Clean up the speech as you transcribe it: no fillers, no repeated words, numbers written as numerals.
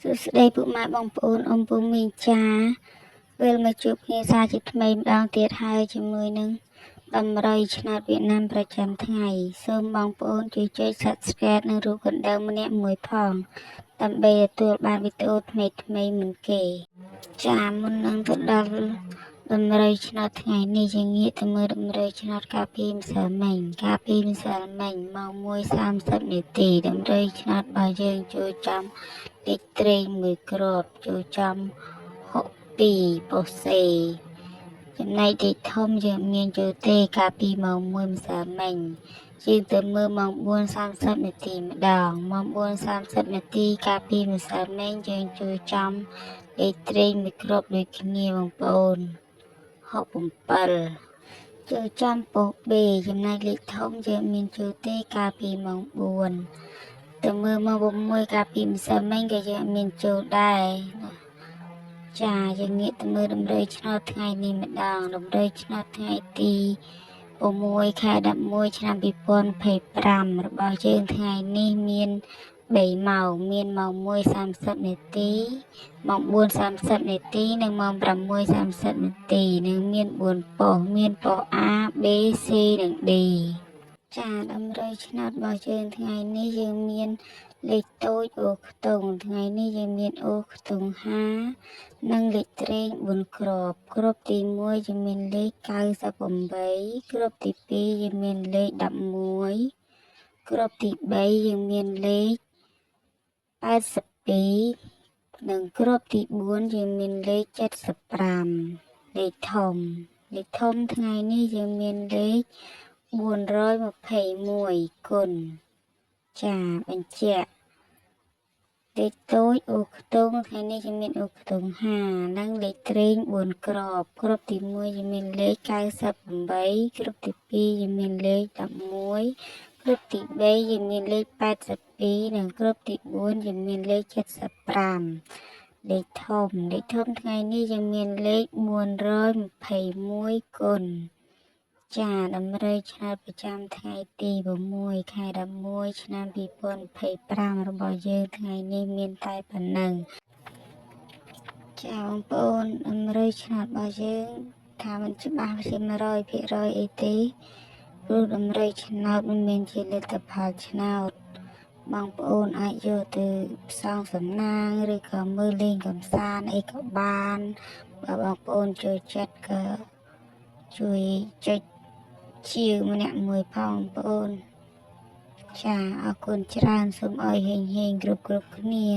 សួស្តីពុកម៉ែបងប្អូនអ៊ំពូមីងចាវិលមកជួបគ្នាសារជាថ្មីម្ដងទៀតហើយជាមួយនឹងដំរីឆ្នោតវៀតណាមប្រចាំថ្ងៃសូមបងប្អូនជួយចុច Subscribe និងរូបកណ្ដឹងម្នាក់មួយផងដើម្បីទទួលបានវីដេអូថ្មីមុនគេចាមុននឹងទៅដល់ដំរីឆ្នោតថ្ងៃនេះយើងងាកទៅមើលដំរីឆ្នោតកាលពីម្សិលមិញម៉ោង 1:30 នាទីដំរីឆ្នោតរបស់យើងចូលចំលេខត្រេងមួយគ្រាប់ចូលចំ62ប៉ុសេចំណែកលេខធំយើងមានចូលទេកាលពីម៉ោង 1 ម្សិលមិញយើងទៅមើលម៉ោង 4:30 នាទីម្ដងម៉ោង 4:30 នាទីកាលពីម្សិលមិញយើងចូលចំលេខត្រេងមួយគ្រាប់ដូចគ្នាបងប្អូន67ចូលចំប៉ុស B ចំណែកលេខធំយើងមានចូលទេកាលពីម៉ោង 4ទៅមើលម៉ោង 6កាលពីម្សិលមិញក៏យើងមានចូលដែរចាយើងងាកទៅមើលដំរីឆ្នោតថ្ងៃនេះម្ដងដំរីឆ្នោតថ្ងៃទី6 ខែ 11 ឆ្នាំ 2025របស់យើងថ្ងៃនេះមាន3ម៉ោងមានម៉ោង 1:30 នាទីម៉ោង 4:30 នាទីនិងម៉ោង 6:30 នាទីនិងមាន4ប៉ុស្តិ៍មានប៉ុស្តិ៍ A B C និង D ចាដំរីឆ្នោតរបស់យើងថ្ងៃនេះយើងមានលេខតូចអូខ្ទង់ថ្ងៃនេះយើងមានអូខ្ទង់5និងលេខត្រេង4គ្រាប់ទី1យើងមានលេខ98គ្រាប់ទី2យើងមានលេខ11គ្រាប់ទី3យើងមានលេខ82និងគ្រាប់ទី4យើងមានលេខ75លេខធំថ្ងៃនេះយើងមានលេខ421គុណចាបញ្ជាក់លេខតូចអូខ្ទង់ថ្ងៃនេះយើងមានអូខ្ទង់5និងលេខត្រេង4គ្រាប់ទី1យើងមានលេខ98គ្រាប់ទី2យើងមានលេខ11គ្រាប់ទី3យើងមានលេខ82និងគ្រាប់ទី4យើងមានលេខ75លេខធំថ្ងៃនេះយើងមានលេខ421គុណចាដំរីឆ្នោតប្រចាំថ្ងៃទី6 ខែ 11 ឆ្នាំ 2025របស់យើងថ្ងៃនេះមានតែប៉ុណ្ណឹងចាបងប្អូនដំរីឆ្នោតរបស់យើងថាមិនច្បាស់ជា 100% អីទេព្រោះដំរីឆ្នោតមិនមែនជាលទ្ធផលឆ្នោតបងប្អូនអាចយកទៅផ្សងសំណាងឬក៏មើលលេងកម្សាន្តអីក៏បានបើបងប្អូនចូលចិត្តក៏ជួយចុចជាម្នាក់មួយផងបងប្អូនចាអរគុណច្រើនសូមឲ្យហេងគ្រប់គ្នា